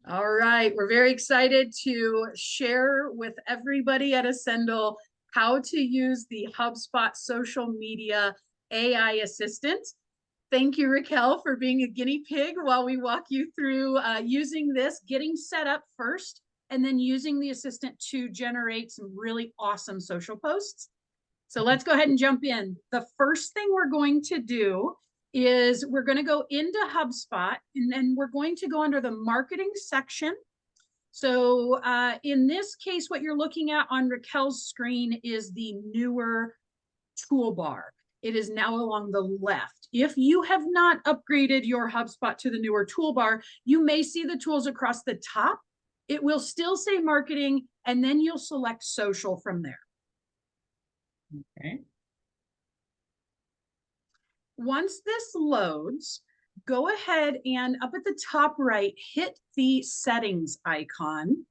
All right, we're very excited to share with everybody at Ascendle how to use the HubSpot social media AI assistant. Thank you, Raquel, for being a guinea pig while we walk you through using this, getting set up first, and then using the assistant to generate some really awesome social posts. So let's go ahead and jump in. The first thing we're going to do is we're going to go into HubSpot, and then we're going to go under the marketing section. So in this case, what you're looking at on Raquel's screen is the newer toolbar. It is now along the left. If you have not upgraded your HubSpot to the newer toolbar, you may see the tools across the top. It will still say marketing, and then you'll select social from there. Okay. Once this loads, go ahead and up at the top right, hit the settings icon.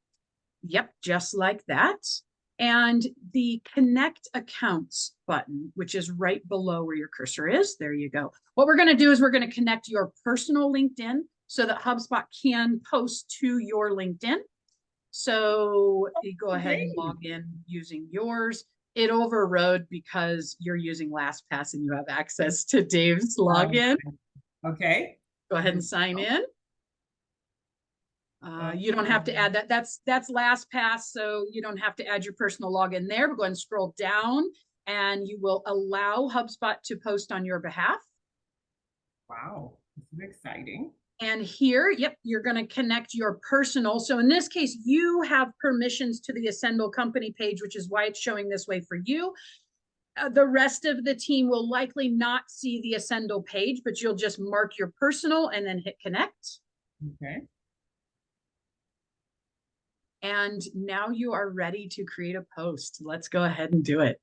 Yep, just like that. And the connect accounts button, which is right below where your cursor is. There you go. What we're going to do is we're going to connect your personal LinkedIn so that HubSpot can post to your LinkedIn. So you go ahead and log in using yours. It overrode because you're using LastPass and you have access to Dave's login. Okay. Go ahead and sign in. You don't have to add that. That's LastPass, so you don't have to add your personal login there. But go ahead and scroll down, and you will allow HubSpot to post on your behalf. Wow, this is exciting. And here, yep, you're going to connect your personal. So in this case, you have permissions to the Ascendle company page, which is why it's showing this way for you. The rest of the team will likely not see the Ascendle page, but you'll just mark your personal and then hit connect. Okay. And now you are ready to create a post. Let's go ahead and do it.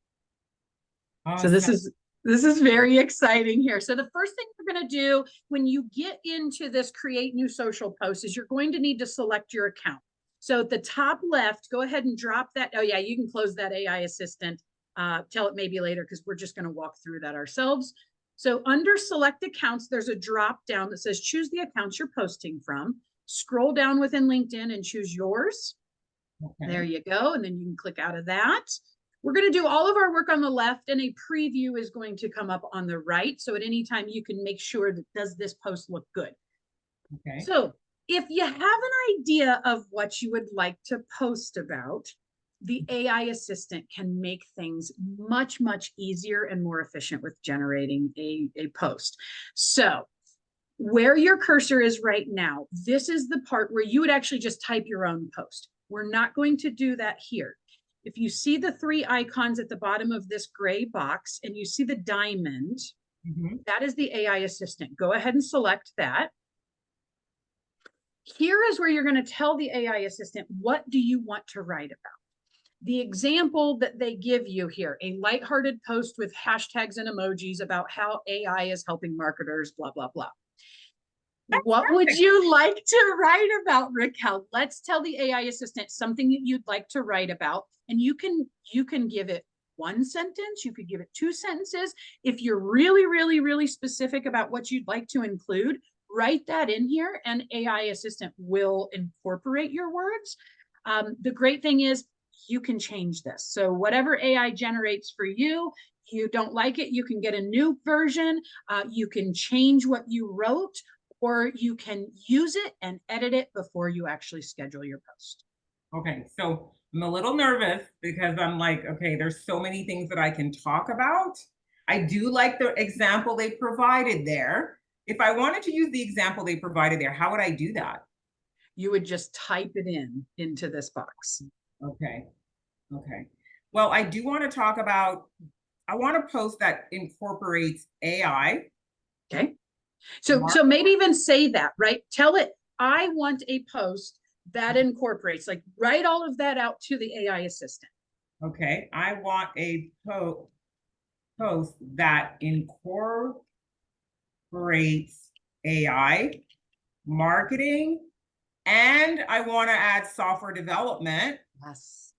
Awesome. So this is very exciting here. So the first thing we're going to do when you get into this create new social post is you're going to need to select your account. So at the top left, go ahead and drop that. Oh yeah, you can close that AI assistant. Tell it maybe later because we're just going to walk through that ourselves. So under select accounts, there's a drop down that says choose the accounts you're posting from. Scroll down within LinkedIn and choose yours. Okay. There you go. And then you can click out of that. We're going to do all of our work on the left, and a preview is going to come up on the right. So at any time, you can make sure that does this post look good. Okay. So if you have an idea of what you would like to post about, the AI assistant can make things much, much easier and more efficient with generating a post. So where your cursor is right now, this is the part where you would actually just type your own post. We're not going to do that here. If you see the three icons at the bottom of this gray box and you see the diamond, that is the AI assistant. Go ahead and select that. Here is where you're going to tell the AI assistant, what do you want to write about? The example that they give you here, a lighthearted post with hashtags and emojis about how AI is helping marketers, blah, blah, blah. What would you like to write about, Raquel? Let's tell the AI assistant something that you'd like to write about. And you can give it one sentence. You could give it two sentences. If you're really, really, really specific about what you'd like to include, write that in here and AI assistant will incorporate your words. The great thing is you can change this. So whatever AI generates for you, you don't like it, you can get a new version. You can change what you wrote, or you can use it and edit it before you actually schedule your post. Okay, so I'm a little nervous because I'm like, okay, there's so many things that I can talk about. I do like the example they provided there. If I wanted to use the example they provided there, how would I do that? You would just type it into this box. Okay, okay. Well, I do want to talk about, I want a post that incorporates AI. Okay. So maybe even say that, right? Tell it, I want a post that incorporates, like write all of that out to the AI assistant. Okay, I want a post that incorporates AI, marketing, and I want to add software development. Yes.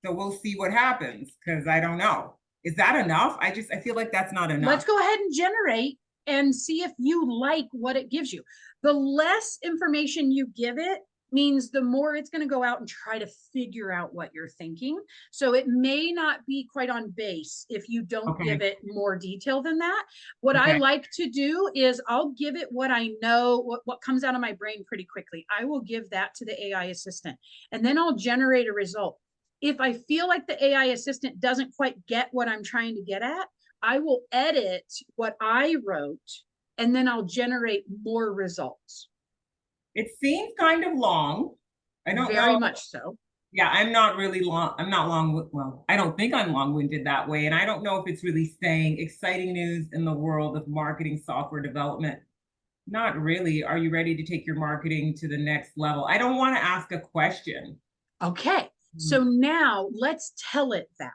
So we'll see what happens because I don't know. Is that enough? I feel like that's not enough. Let's go ahead and generate and see if you like what it gives you. The less information you give it, means the more it's going to go out and try to figure out what you're thinking. So it may not be quite on base if you don't give it more detail than that. What I like to do is I'll give it what I know, what comes out of my brain pretty quickly. I will give that to the AI assistant, and then I'll generate a result. If I feel like the AI assistant doesn't quite get what I'm trying to get at, I will edit what I wrote, and then I'll generate more results. It seems kind of long. I don't know. Very much so. Yeah, I'm not really long. I'm not long. Well, I don't think I'm long-winded that way. And I don't know if it's really saying exciting news in the world of marketing software development. Not really. Are you ready to take your marketing to the next level? I don't want to ask a question. Okay. So now let's tell it that,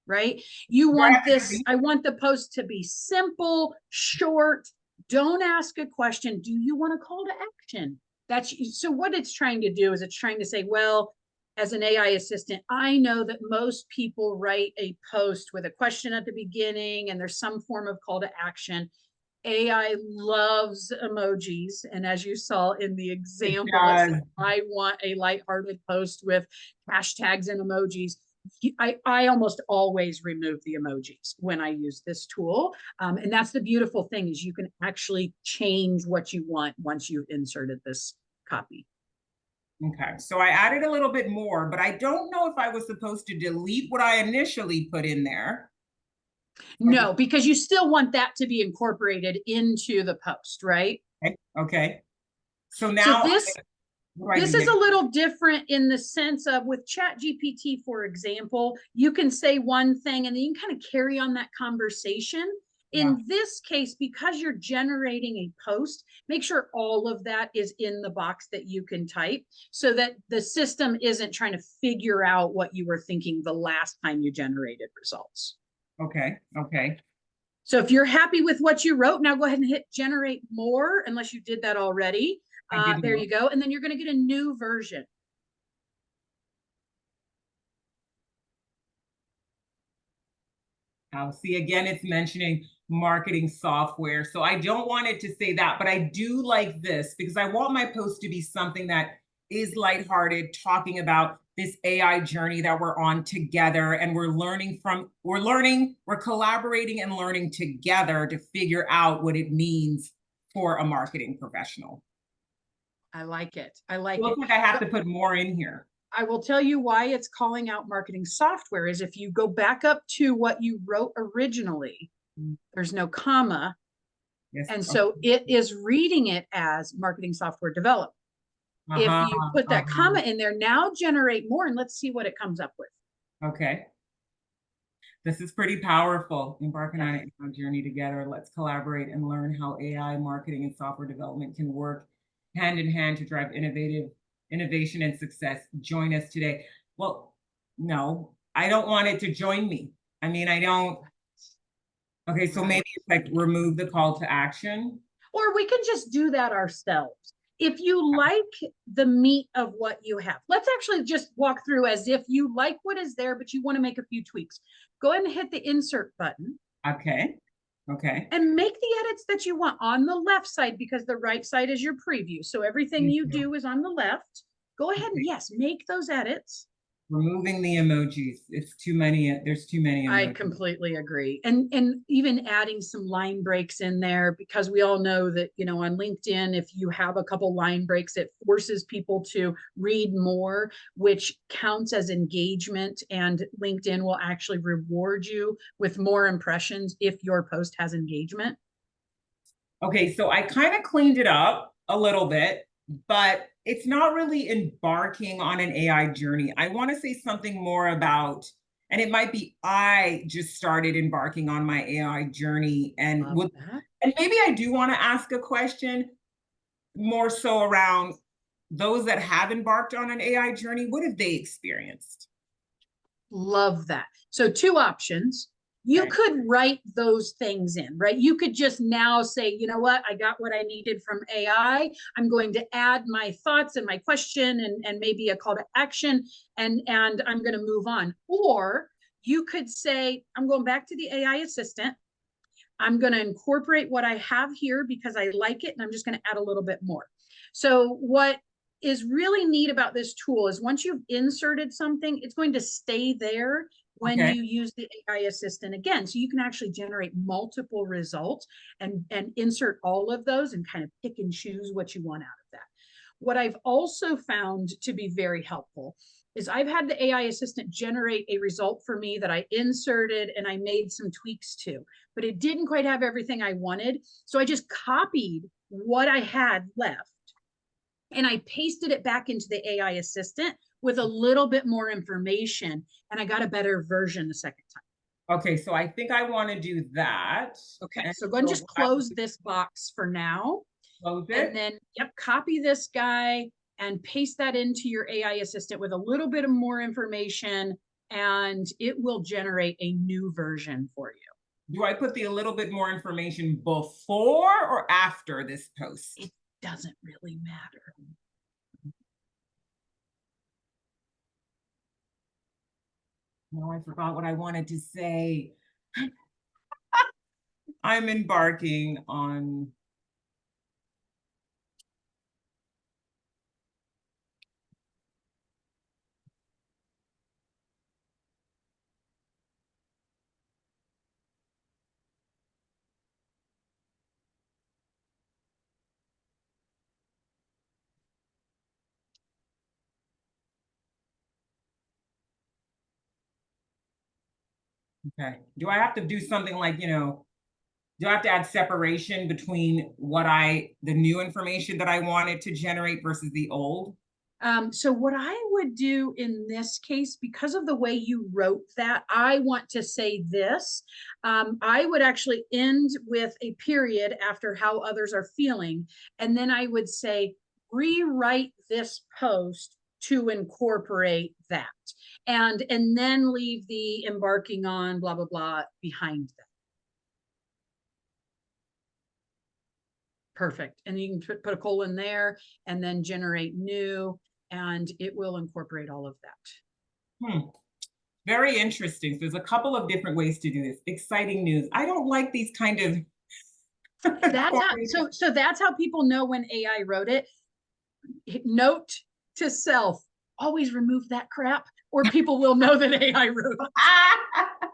right? You want this, I want the post to be simple, short. Don't ask a question. Do you want a call to action? That's so what it's trying to do is it's trying to say, well, as an AI assistant, I know that most people write a post with a question at the beginning and there's some form of call to action. AI loves emojis. And as you saw in the example, I want a lighthearted post with hashtags and emojis. I almost always remove the emojis when I use this tool. And that's the beautiful thing is you can actually change what you want once you've inserted this copy. Okay, so I added a little bit more, but I don't know if I was supposed to delete what I initially put in there. No, because you still want that to be incorporated into the post, right? Okay. So now this is a little different in the sense of with ChatGPT, for example, you can say one thing and then you can kind of carry on that conversation. In this case, because you're generating a post, make sure all of that is in the box that you can type so that the system isn't trying to figure out what you were thinking the last time you generated results. Okay. Okay. So if you're happy with what you wrote, now go ahead and hit generate more, unless you did that already. There you go. And then you're going to get a new version. I'll see again, it's mentioning marketing software. So I don't want it to say that, but I do like this because I want my post to be something that is lighthearted, talking about this AI journey that we're on together. And we're collaborating and learning together to figure out what it means for a marketing professional. I like it. I like it. Looks like I have to put more in here. I will tell you why it's calling out marketing software is if you go back up to what you wrote originally, there's no comma. Yes. And so it is reading it as marketing software development. If you put that comma in there, now generate more and let's see what it comes up with. Okay. This is pretty powerful. Embarking on a journey together. Let's collaborate and learn how AI marketing and software development can work hand in hand to drive innovation and success. Join us today. Well, no, I don't want it to join me. I mean, I don't. Okay, so maybe it's like remove the call to action. Or we can just do that ourselves. If you like the meat of what you have, let's actually just walk through as if you like what is there, but you want to make a few tweaks. Go ahead and hit the insert button. Okay. Okay. And make the edits that you want on the left side because the right side is your preview. So everything you do is on the left. Go ahead and yes, make those edits. Removing the emojis. It's too many. There's too many emojis. I completely agree. And even adding some line breaks in there because we all know that, you know, on LinkedIn, if you have a couple line breaks, it forces people to read more, which counts as engagement. And LinkedIn will actually reward you with more impressions if your post has engagement. Okay, so I kind of cleaned it up a little bit, but it's not really embarking on an AI journey. I want to say something more about, and it might be I just started embarking on my AI journey and maybe I do want to ask a question more so around those that have embarked on an AI journey. What have they experienced? Love that. So two options. You could write those things in, right? You could just now say, you know what, I got what I needed from AI. I'm going to add my thoughts and my question and maybe a call to action, and I'm going to move on. Or you could say, I'm going back to the AI assistant. I'm going to incorporate what I have here because I like it, and I'm just going to add a little bit more. So what is really neat about this tool is once you've inserted something, it's going to stay there when Okay. you use the AI assistant again. So you can actually generate multiple results and insert all of those and kind of pick and choose what you want out of that. What I've also found to be very helpful is I've had the AI assistant generate a result for me that I inserted and I made some tweaks to, but it didn't quite have everything I wanted. So I just copied what I had left and I pasted it back into the AI assistant with a little bit more information, and I got a better version the second time. Okay, so I think I want to do that. Okay, And so go and so just close this box for now. close And it. then, yep, copy this guy and paste that into your AI assistant with a little bit of more information, and it will generate a new version for you. Do I put the a little bit more information before or after this post? It doesn't really matter. No, I forgot what I wanted to say. I'm embarking on okay. Do I have to do something like, do I have to add separation between the new information that I wanted to generate versus the old? So what I would do in this case, because of the way you wrote that, I want to say this. I would actually end with a period after how others are feeling. And then I would say, rewrite this post to incorporate that. And then leave the embarking on blah, blah, blah behind that. Perfect. And you can put a colon there and then generate new, and it will incorporate all of that. Very interesting. So there's a couple of different ways to do this. Exciting news. I don't like these kind of That's how, so that's how people know when AI wrote it. Note to self, always remove that crap, or people will know that AI wrote it.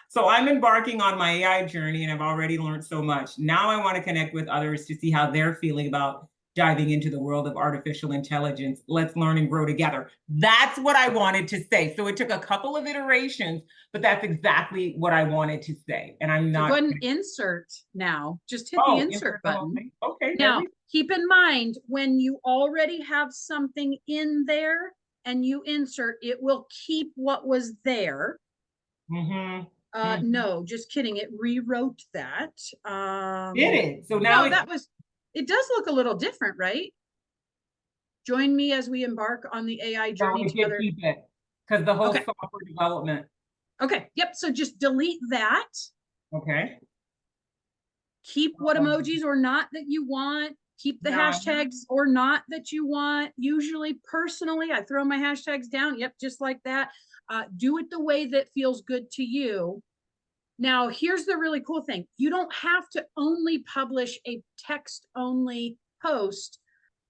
So I'm embarking on my AI journey and I've already learned so much. Now I want to connect with others to see how they're feeling about diving into the world of artificial intelligence. Let's learn and grow together. That's what I wanted to say. So it took a couple of iterations, but that's exactly what I wanted to say. And I'm So not. go ahead and insert now. Just hit the insert button. Okay. Now, keep in mind, when you already have something in there and you insert, it will keep what was there. No, just kidding. It rewrote that. Did it? So now it does look a little different, right? Join me as we embark on the AI journey together. Because the whole software development. Okay. Yep. So just delete that. Okay. Keep what emojis or not that you want. Keep the hashtags or not that you want. Usually, personally, I throw my hashtags down. Yep, just like that. Do it the way that feels good to you. Now, here's the really cool thing. You don't have to only publish a text-only post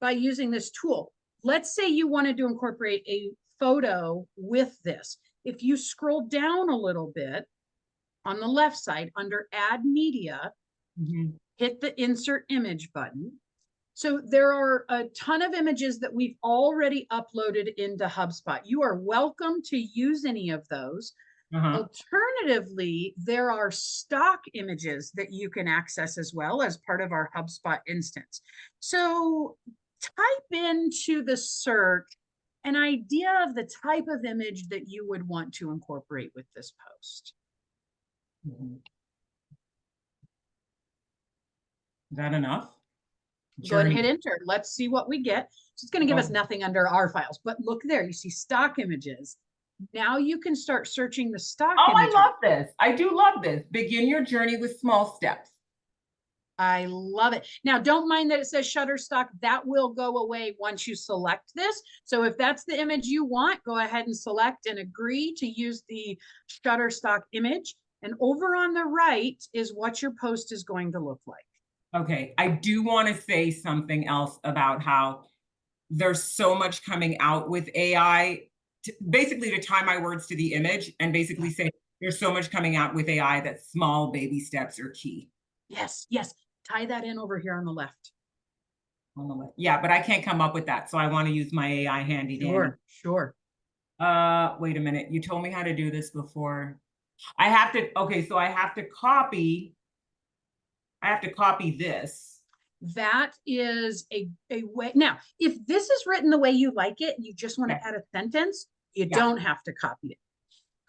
by using this tool. Let's say you wanted to incorporate a photo with this. If you scroll down a little bit on the left side under Add Media, hit the Insert Image button. So there are a ton of images that we've already uploaded into HubSpot. You are welcome to use any of those. Alternatively, there are stock images that you can access as well as part of our HubSpot instance. So type into the search an idea of the type of image that you would want to incorporate with this post. Is that enough? Go ahead and hit enter. Let's see what we get. So it's going to give us nothing under our files, but look there, you see stock images. Now you can start searching the stock images. I love this. I do love this. Begin your journey with small steps. I love it. Now, don't mind that it says Shutterstock. That will go away once you select this. So if that's the image you want, go ahead and select and agree to use the Shutterstock image. And over on the right is what your post is going to look like. Okay, I do want to say something else about how there's so much coming out with AI, basically to tie my words to the image and basically say, there's so much coming out with AI that small baby steps are key. Yes, yes. Tie that in over here on the left. On the left. Yeah, but I can't come up with that. So I want to use my AI handy dandy. Sure. Wait a minute. You told me how to do this before. I have to, okay, so I have to copy this. That is a way. Now, if this is written the way you like it, and you just want to add a sentence, you don't have to copy it.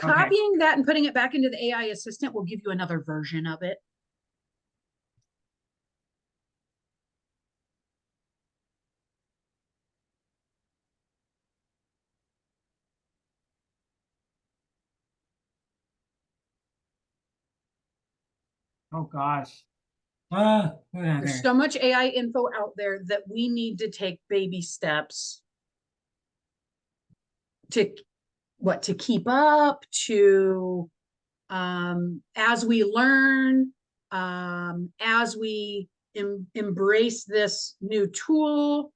Okay. Copying that and putting it back into the AI assistant will give you another version of it. Oh gosh. There's so much AI info out there that we need to take baby steps to keep up, to as we learn, as we embrace this new tool.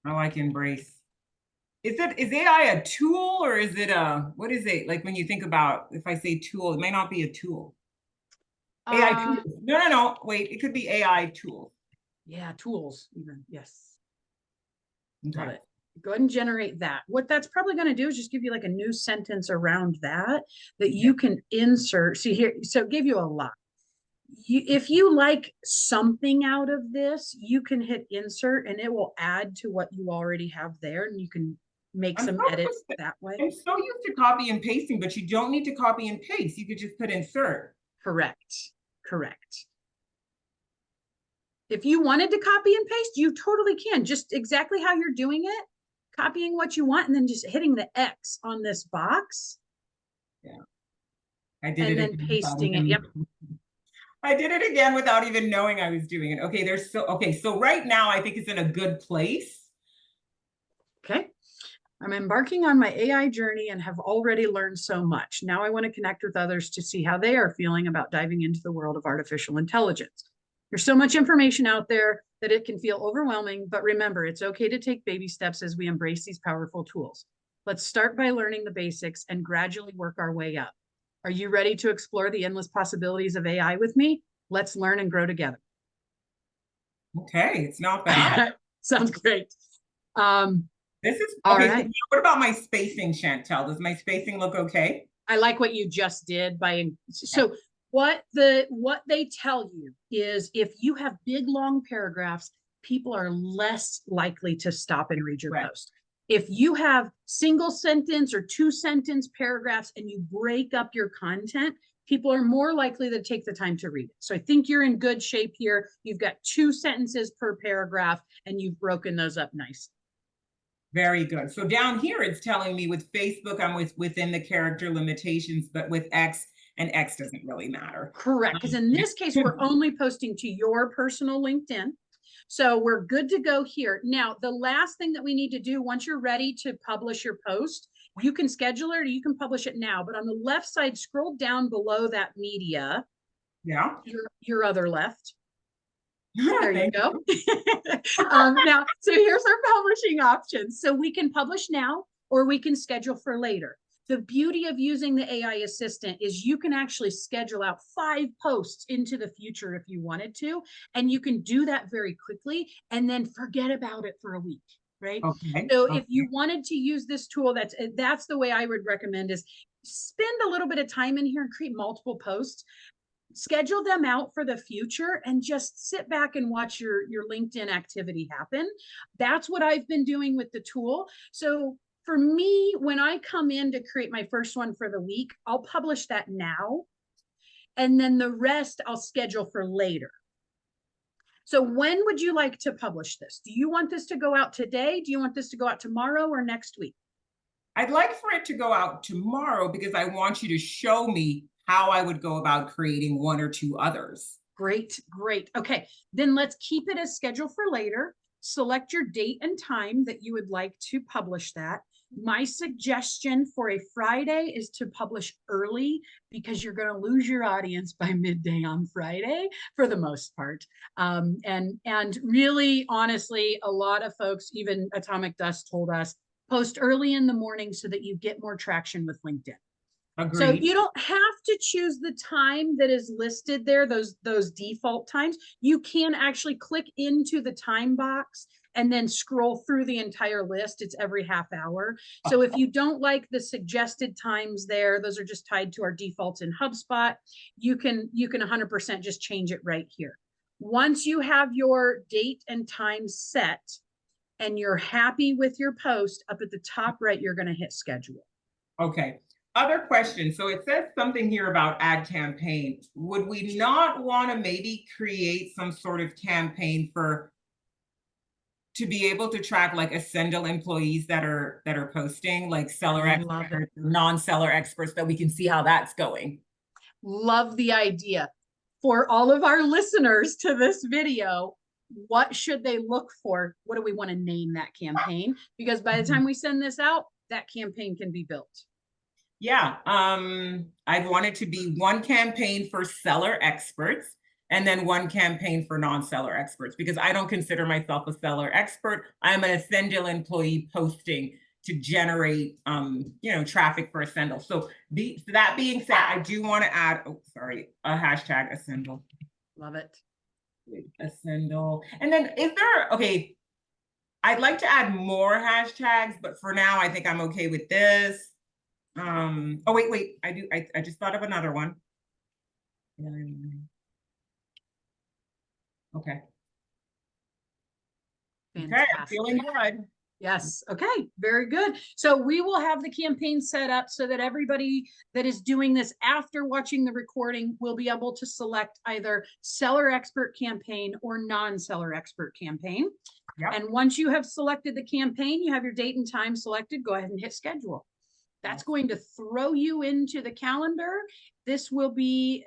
I like embrace. Is AI a tool, or is it what is it? Like when you think about, if I say tool, it may not be a tool. AI tools. No. Wait, it could be AI tool. Yeah, tools even. Yes. Okay. Love it. Go ahead and generate that. What that's probably going to do is just give you like a new sentence around that you can insert. See here, so it gave you a lot. If you like something out of this, you can hit insert and it will add to what you already have there, and you can make some edits that way. I'm so used to copy and pasting, but you don't need to copy and paste. You could just put insert. Correct. If you wanted to copy and paste, you totally can. Just exactly how you're doing it, copying what you want, and then just hitting the X on this box. Yeah. I did it. And then pasting it. Yep. I did it again without even knowing I was doing it. Okay, so right now I think it's in a good place. Okay. I'm embarking on my AI journey and have already learned so much. Now I want to connect with others to see how they are feeling about diving into the world of artificial intelligence. There's so much information out there that it can feel overwhelming, but remember, it's okay to take baby steps as we embrace these powerful tools. Let's start by learning the basics and gradually work our way up. Are you ready to explore the endless possibilities of AI with me? Let's learn and grow together. Okay, it's not bad. Sounds great. This is okay. Right. So what about my spacing, Chantel? Does my spacing look okay? I like what you just did by what they tell you is if you have big long paragraphs, people are less likely to stop and read your post. If you have single sentence or 2-sentence paragraphs and you break up your content, people are more likely to take the time to read it. So I think you're in good shape here. You've got 2 sentences per paragraph and you've broken those up nicely. Very good. So down here, it's telling me with Facebook, I'm within the character limitations, but with X, and X doesn't really matter. Correct. Because in this case, we're only posting to your personal LinkedIn. So we're good to go here. Now, the last thing that we need to do once you're ready to publish your post, you can schedule it or you can publish it now. But on the left side, scroll down below that media. Yeah. Your other left. There you go. Now, so here's our publishing options. So we can publish now or we can schedule for later. The beauty of using the AI assistant is you can actually schedule out 5 posts into the future if you wanted to, and you can do that very quickly and then forget about it for a week, right? Okay. So if you wanted to use this tool, that's the way I would recommend is spend a little bit of time in here and create multiple posts. Schedule them out for the future and just sit back and watch your LinkedIn activity happen. That's what I've been doing with the tool. So for me, when I come in to create my first one for the week, I'll publish that now. And then the rest I'll schedule for later. So when would you like to publish this? Do you want this to go out today? Do you want this to go out tomorrow or next week? I'd like for it to go out tomorrow because I want you to show me how I would go about creating 1 or 2 others. Great. Okay, then let's keep it as scheduled for later. Select your date and time that you would like to publish that. My suggestion for a Friday is to publish early because you're going to lose your audience by midday on Friday for the most part. And really, honestly, a lot of folks, even Atomic Dust told us, post early in the morning so that you get more traction with LinkedIn. So Agreed. you don't have to choose the time that is listed there, those default times. You can actually click into the time box and then scroll through the entire list. It's every half hour. So if you don't like the suggested times there, those are just tied to our defaults in HubSpot. You can 100% just change it right here. Once you have your date and time set and you're happy with your post, up at the top right, you're going to hit schedule. Okay. Other questions. So it says something here about ad campaign. Would we not want to maybe create some sort of campaign to be able to track like Ascendle employees that are posting, like seller experts, non-seller experts, that we can see how that's going? Love the idea. For all of our listeners to this video, what should they look for? What do we want to name that campaign? Because by the time we send this out, that campaign can be built. Yeah, I'd want it to be one campaign for seller experts and then one campaign for non-seller experts, because I don't consider myself a seller expert. I'm an Ascendle employee posting to generate, traffic for Ascendle. So that being said, I do want to add, a hashtag Ascendle. Love it. Ascendle. And then I'd like to add more hashtags, but for now, I think I'm okay with this. Oh, wait, I just thought of another one. Okay. Fantastic. Okay, I'm feeling good. Yes. Okay. Very good. So we will have the campaign set up so that everybody that is doing this after watching the recording will be able to select either seller expert campaign or non-seller expert campaign. Yep. And once you have selected the campaign, you have your date and time selected, go ahead and hit schedule. That's going to throw you into the calendar. This will be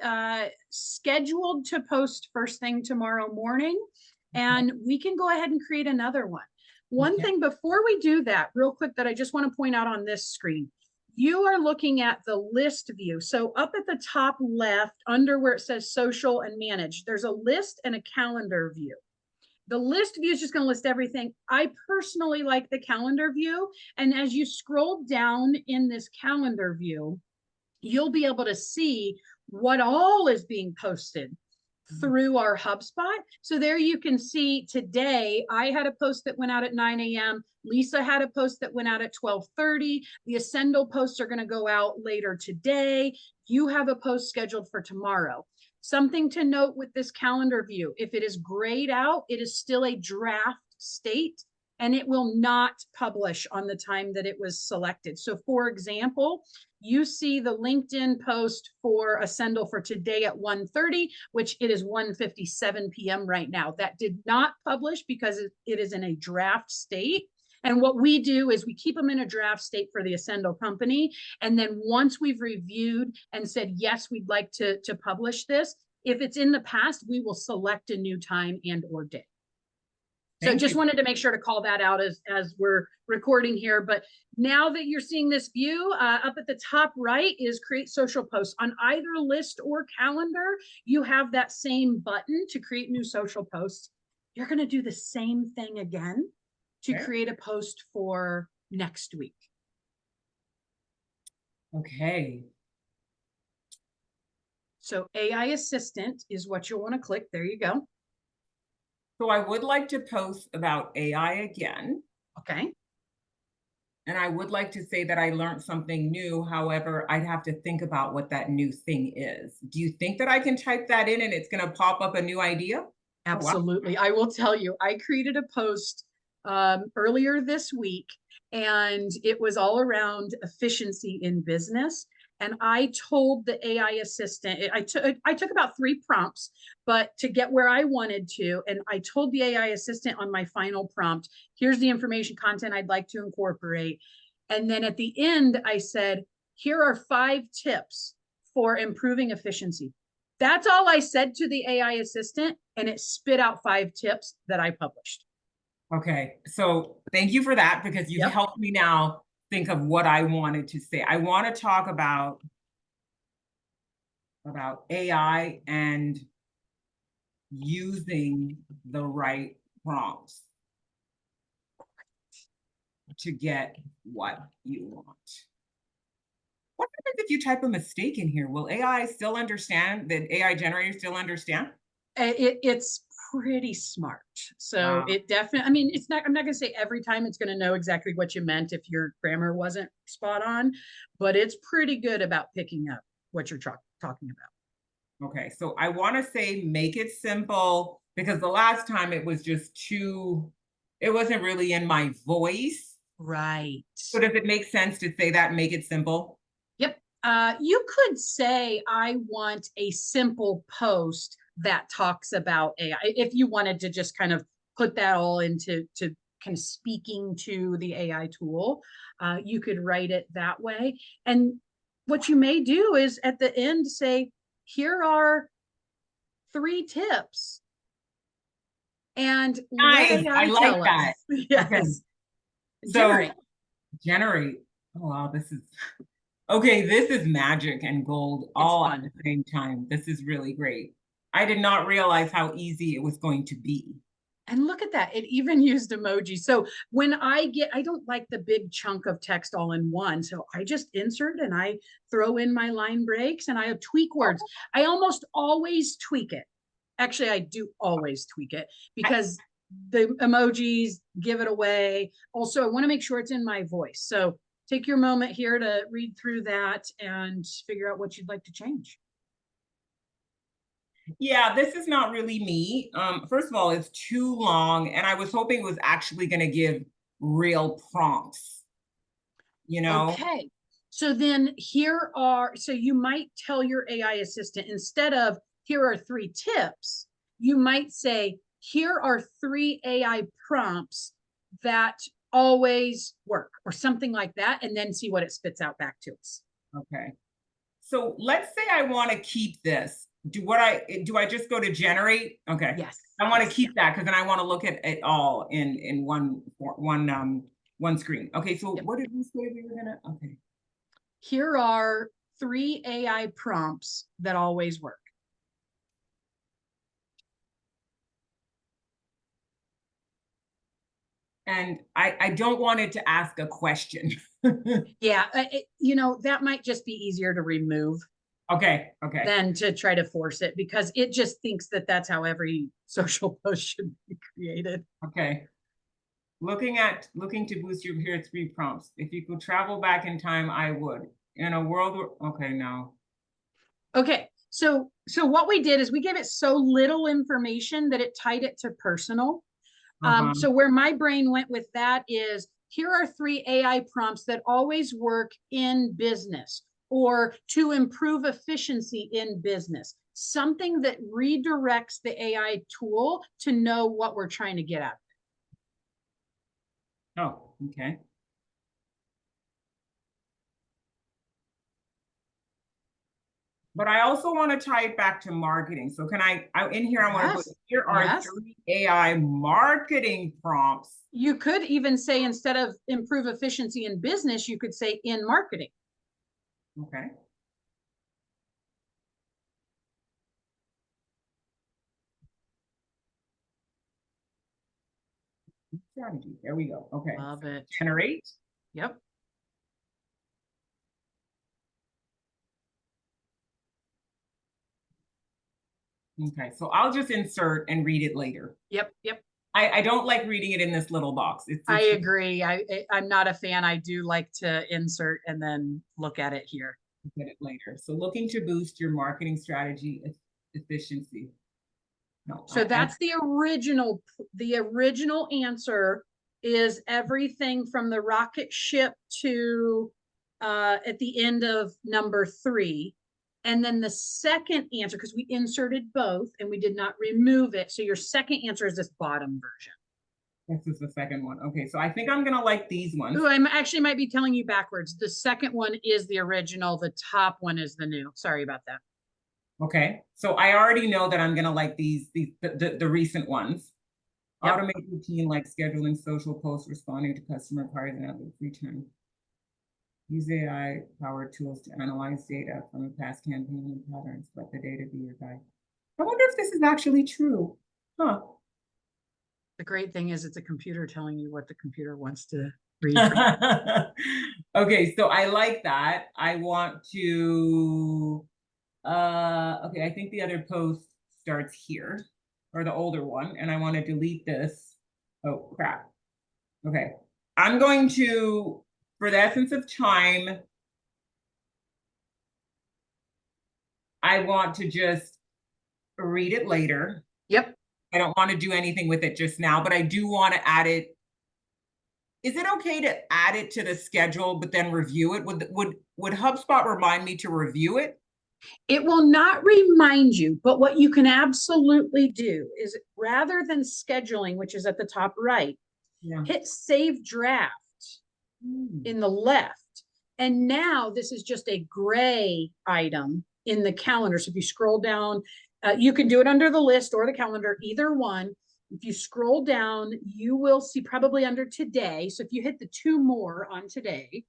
scheduled to post first thing tomorrow morning, and we can go ahead and create another one. One thing before we do that, real quick, that I just want to point out on this screen, you are looking at the list view. So up at the top left, under where it says social and manage, there's a list and a calendar view. The list view is just going to list everything. I personally like the calendar view. And as you scroll down in this calendar view, you'll be able to see what all is being posted through our HubSpot. So there you can see today, I had a post that went out at 9 a.m. Lisa had a post that went out at 12:30. The Ascendle posts are going to go out later today. You have a post scheduled for tomorrow. Something to note with this calendar view, if it is grayed out, it is still a draft state and it will not publish on the time that it was selected. So for example, you see the LinkedIn post for Ascendle for today at 1:30, which it is 1:57 p.m. right now. That did not publish because it is in a draft state. And what we do is we keep them in a draft state for the Ascendle company. And then once we've reviewed and said, yes, we'd like to publish this, if it's in the past, we will select a new time and or day. So just wanted to make sure to call that out as we're recording here. But now that you're seeing this view, up at the top right is create social posts. On either list or calendar, you have that same button to create new social posts. You're going to do the same thing again to create a post for next week. Okay. So AI Assistant is what you'll want to click. There you go. So I would like to post about AI again. Okay. And I would like to say that I learned something new. However, I'd have to think about what that new thing is. Do you think that I can type that in and it's going to pop up a new idea? Absolutely. Oh, wow. I will tell you, I created a post earlier this week, and it was all around efficiency in business. And I told the AI assistant, I took about 3 prompts, but to get where I wanted to, and I told the AI assistant on my final prompt, here's the information content I'd like to incorporate. And then at the end, I said, here are 5 tips for improving efficiency. That's all I said to the AI assistant, and it spit out 5 tips that I published. Okay, so thank you for that, because you've helped me now think of what I wanted to say. I want to talk about AI and using the right prompts to get what you want. What happens if you type a mistake in here? Will AI still understand? That AI generator still understand? It's pretty smart. So Wow. it definitely, I mean, it's not, I'm not going to say every time it's going to know exactly what you meant if your grammar wasn't spot on, but it's pretty good about picking up what you're talking about. Okay, so I want to say make it simple because the last time it was just too, it wasn't really in my voice. Right. So does it make sense to say that, make it simple? Yep. You could say, I want a simple post that talks about AI. If you wanted to just kind of put that all into kind of speaking to the AI tool, you could write it that way. And what you may do is at the end say, here are 3 tips. And let Nice. I AI like tell that. us. Yes. Okay. Generate. So generate. Oh, wow, this is okay. This is magic and gold all at the same time. This is really great. I did not realize how easy it was going to be. And look at that. It even used emojis. So when I don't like the big chunk of text all in one. So I just insert and I throw in my line breaks and I tweak words. I almost always tweak it. Actually, I do always tweak it because the emojis give it away. Also, I want to make sure it's in my voice. So take your moment here to read through that and figure out what you'd like to change. Yeah, this is not really me. First of all, it's too long, and I was hoping it was actually going to give real prompts, you know? Okay. So then so you might tell your AI assistant instead of here are 3 tips, you might say, here are 3 AI prompts that always work or something like that, and then see what it spits out back to us. Okay. So let's say I want to keep this. Do I just go to generate? Okay. Yes. I want to Yes. keep that because then I want to look at it all in one screen. Okay, so Yep. what did we say we were gonna? Okay. Here are 3 AI prompts that always work. And I don't want it to ask a question. Yeah, that might just be easier to remove Okay, okay. than to try to force it because it just thinks that that's how every social post should be created. Okay. Looking to boost your here 3 prompts. If you could travel back in time, I would. In a world where, okay, no. Okay, so what we did is we gave it so little information that it tied it to personal. So where my brain went with that is here are 3 AI prompts that always work in business or to improve efficiency in business, something that redirects the AI tool to know what we're trying to get at. Oh, okay. But I also want to tie it back to marketing. So can I in here, I want to put, here are 3 AI marketing prompts. You could even say instead of improve efficiency in business, you could say in marketing. Okay. Strategy. There we go. Okay. Love it. Generate. Yep. Okay. So I'll just insert and read it later. Yep. Yep. I don't like reading it in this little box. I agree. I'm not a fan. I do like to insert and then look at it here. Look at it later. So looking to boost your marketing strategy efficiency. No, so that's the original answer is everything from the rocket ship to at the end of number 3. And then the second answer, because we inserted both and we did not remove it. So your second answer is this bottom version. This is the second one. Okay, so I think I'm gonna like these ones. Oh, I actually might be telling you backwards. The second one is the original. The top one is the new. Sorry about that. Okay, so I already know that I'm gonna like the recent ones. Yep. Automate routine like scheduling social posts, responding to customer inquiries, and other free time. Use AI-powered tools to analyze data from a past campaign and patterns. Let the data be your guide. I wonder if this is actually true. Huh. The great thing is it's a computer telling you what the computer wants to read from. Okay, so I like that. I want to, okay, I think the other post starts here, or the older one, and I want to delete this. Oh, crap. Okay. I'm going to, for the essence of time, I want to just read it later. Yep. I don't want to do anything with it just now, but I do want to add it. Is it okay to add it to the schedule, but then review it? Would HubSpot remind me to review it? It will not remind you, but what you can absolutely do is rather than scheduling, which is at the top right, Yeah. hit save draft in the left. And now this is just a gray item in the calendar. So if you scroll down, you can do it under the list or the calendar, either one. If you scroll down, you will see probably under today. So if you hit the 2 more on today,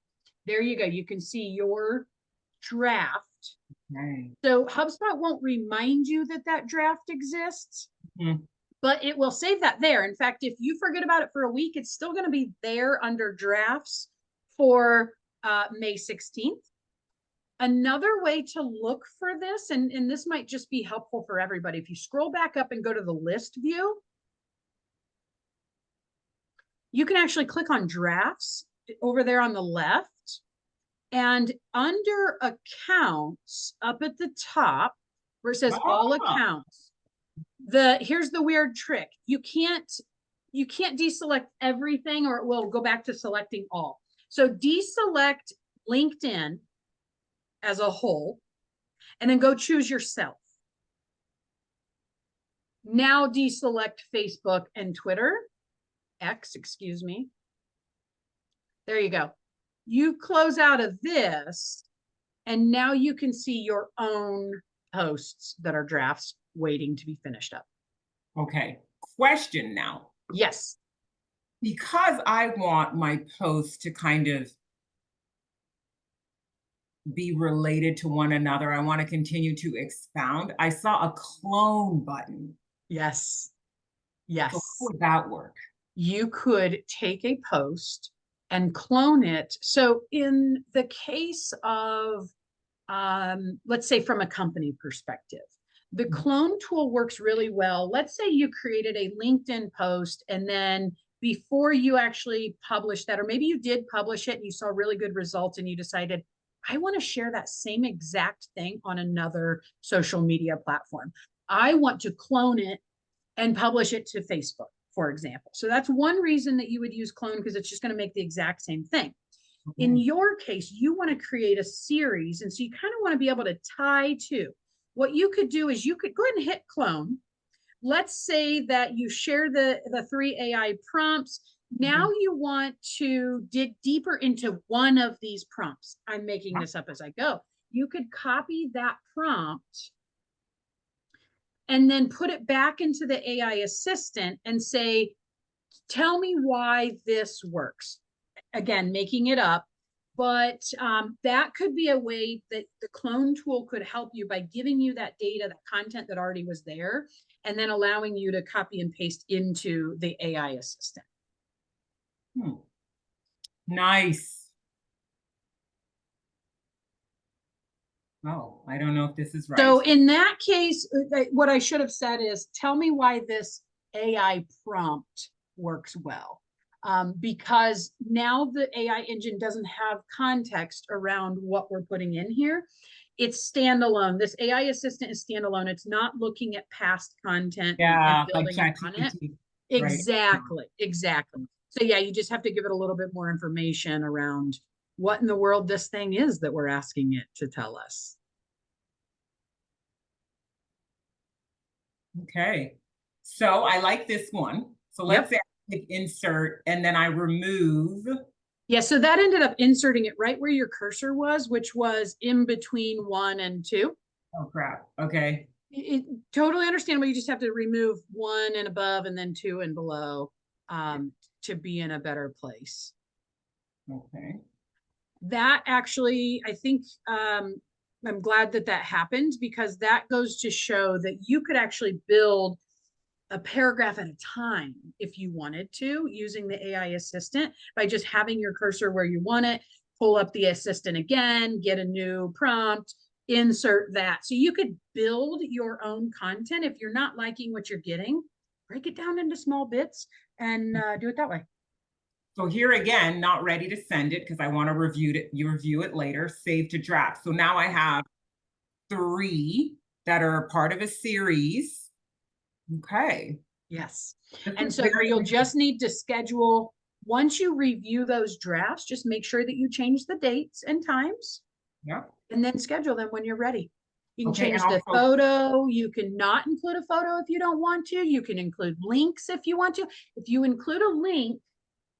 there you go. You can see your draft. Right. So HubSpot won't remind you that that draft exists, but it will save that there. In fact, if you forget about it for a week, it's still going to be there under drafts for May 16th. Another way to look for this, and this might just be helpful for everybody, if you scroll back up and go to the list view, you can actually click on drafts over there on the left. And under accounts up at the top, where it says all accounts, here's the weird trick. You can't deselect everything or it will go back to selecting all. So deselect LinkedIn as a whole, and then go choose yourself. Now deselect Facebook and Twitter, X, excuse me. There you go. You close out of this, and now you can see your own posts that are drafts waiting to be finished up. Okay, question now. Yes. Because I want my posts to kind of be related to one another, I want to continue to expound. I saw a clone button. Yes. Yes. So how would that work? You could take a post and clone it. So in the case of, let's say from a company perspective, the clone tool works really well. Let's say you created a LinkedIn post and then before you actually publish that, or maybe you did publish it and you saw really good results and you decided, I want to share that same exact thing on another social media platform. I want to clone it and publish it to Facebook, for example. So that's one reason that you would use clone, because it's just going to make the exact same thing. In your case, you want to create a series. And so you kind of want to be able to tie to. What you could do is you could go ahead and hit clone. Let's say that you share the 3 AI prompts. Now you want to dig deeper into one of these prompts. I'm making this up as I go. You could copy that prompt and then put it back into the AI assistant and say, tell me why this works. Again, making it up, but that could be a way that the clone tool could help you by giving you that data, that content that already was there, and then allowing you to copy and paste into the AI assistant. Nice. Oh, I don't know if this is right. So in that case, what I should have said is, tell me why this AI prompt works well. Because now the AI engine doesn't have context around what we're putting in here. It's standalone. This AI assistant is standalone. It's not looking at past content and building like upon it. Right. Exactly. So yeah, you just have to give it a little bit more information around what in the world this thing is that we're asking it to tell us. Okay, so I like this one. So let's say I click insert and then I remove. Yeah, so that ended up inserting it right where your cursor was, which was in between 1 and 2. Oh, crap. Okay. It totally understandable. You just have to remove 1 and above and then 2 and below to be in a better place. Okay. That actually, I think, I'm glad that that happened, because that goes to show that you could actually build a paragraph at a time if you wanted to, using the AI assistant by just having your cursor where you want it, pull up the assistant again, get a new prompt, insert that. So you could build your own content. If you're not liking what you're getting, break it down into small bits and do it that way. So here again, not ready to send it because I want to review it later, save to draft. So now I have 3 that are part of a series. Okay. Yes. This And is so very you'll just need to schedule, once you review those drafts, just make sure that you change the dates and times, yeah. and then schedule them when you're ready. You can Okay, and change the also photo. You can not include a photo if you don't want to. You can include links if you want to. If you include a link,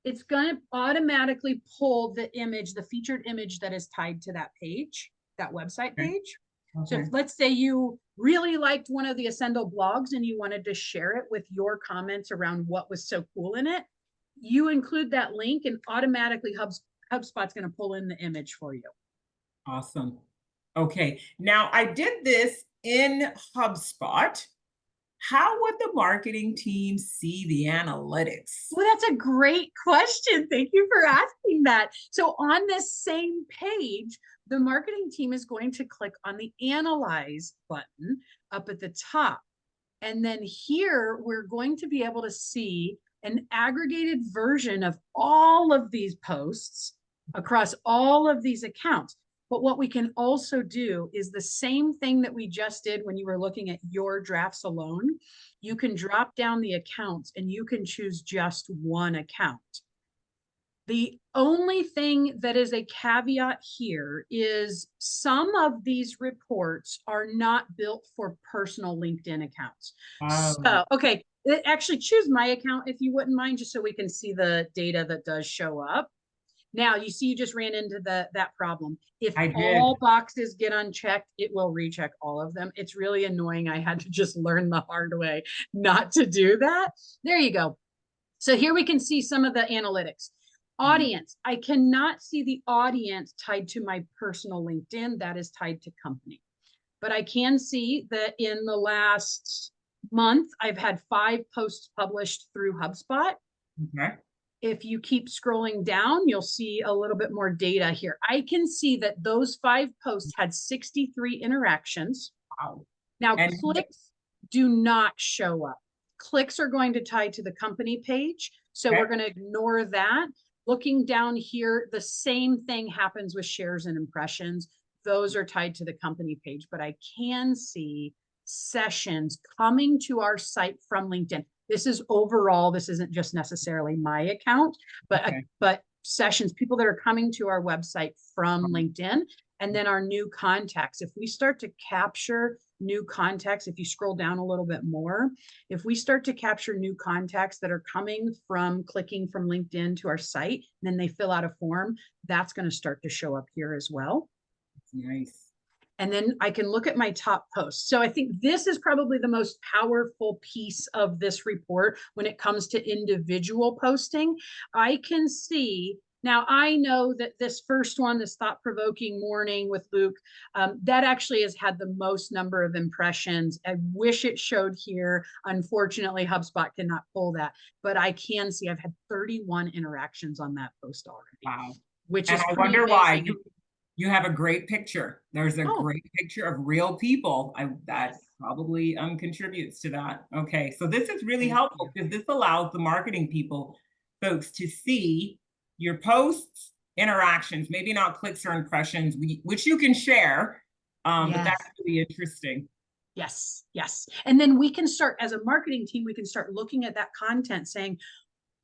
it's going to automatically pull the image, the featured image that is tied to that page, that website okay. page. So Okay. if, let's say you really liked one of the Ascendle blogs and you wanted to share it with your comments around what was so cool in it, you include that link and automatically HubSpot's going to pull in the image for you. Awesome. Okay, now I did this in HubSpot. How would the marketing team see the analytics? Well, that's a great question. Thank you for asking that. So on this same page, the marketing team is going to click on the Analyze button up at the top. And then here, we're going to be able to see an aggregated version of all of these posts across all of these accounts. But what we can also do is the same thing that we just did when you were looking at your drafts alone. You can drop down the accounts and you can choose just one account. The only thing that is a caveat here is some of these reports are not built for personal LinkedIn accounts. So, okay, actually choose my account if you wouldn't mind, just so we can see the data that does show up. Now, you see, you just ran into that problem. If I did. all boxes get unchecked, it will recheck all of them. It's really annoying. I had to just learn the hard way not to do that. There you go. So here we can see some of the analytics. Audience, I cannot see the audience tied to my personal LinkedIn. That is tied to company. But I can see that in the last month, I've had 5 posts published through HubSpot. Okay. If you keep scrolling down, you'll see a little bit more data here. I can see that those 5 posts had 63 interactions. Wow. Now, And clicks do not show up. Clicks are going to tie to the company page. So we're going to ignore that. Looking down here, the same thing happens with shares and impressions. Those are tied to the company page, but I can see sessions coming to our site from LinkedIn. This is overall, this isn't just necessarily my account, but sessions, people that are coming to our website from LinkedIn, and then our new contacts. If we start to capture new contacts, if you scroll down a little bit more, if we start to capture new contacts that are coming from clicking from LinkedIn to our site, and then they fill out a form, that's going to start to show up here as well. Nice. And then I can look at my top posts. So I think this is probably the most powerful piece of this report when it comes to individual posting. I can see, now I know that this first one, this thought-provoking morning with Luke, that actually has had the most number of impressions. I wish it showed here. Unfortunately, HubSpot cannot pull that, but I can see I've had 31 interactions on that post already. Wow. Which and is I pretty wonder amazing. why. You have a great picture. There's a great picture of real people. That probably contributes to that. Okay, so this is really helpful because this allows the marketing folks to see your posts, interactions, maybe not clicks or impressions, which you can share, but that's really interesting. Yes, yes. And then we can start, as a marketing team, we can start looking at that content saying,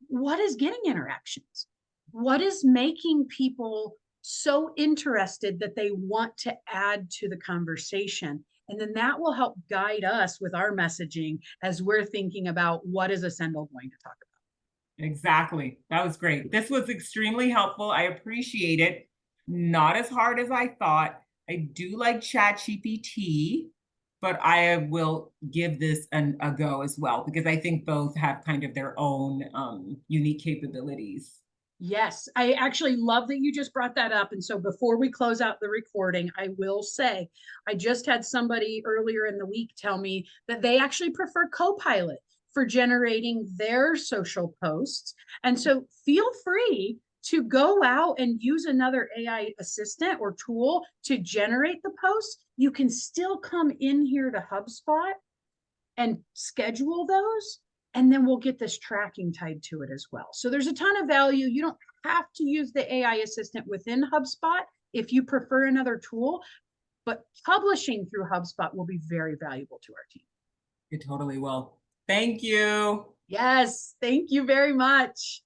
what is getting interactions? What is making people so interested that they want to add to the conversation? And then that will help guide us with our messaging as we're thinking about what is Ascendle going to talk about. Exactly. That was great. This was extremely helpful. I appreciate it. Not as hard as I thought. I do like ChatGPT, but I will give this a go as well because I think both have kind of their own unique capabilities. Yes, I actually love that you just brought that up. And so before we close out the recording, I will say I just had somebody earlier in the week tell me that they actually prefer Copilot for generating their social posts. And so feel free to go out and use another AI assistant or tool to generate the posts. You can still come in here to HubSpot and schedule those. And then we'll get this tracking tied to it as well. So there's a ton of value. You don't have to use the AI assistant within HubSpot if you prefer another tool, but publishing through HubSpot will be very valuable to our team. It totally will. Thank you. Yes, thank you very much.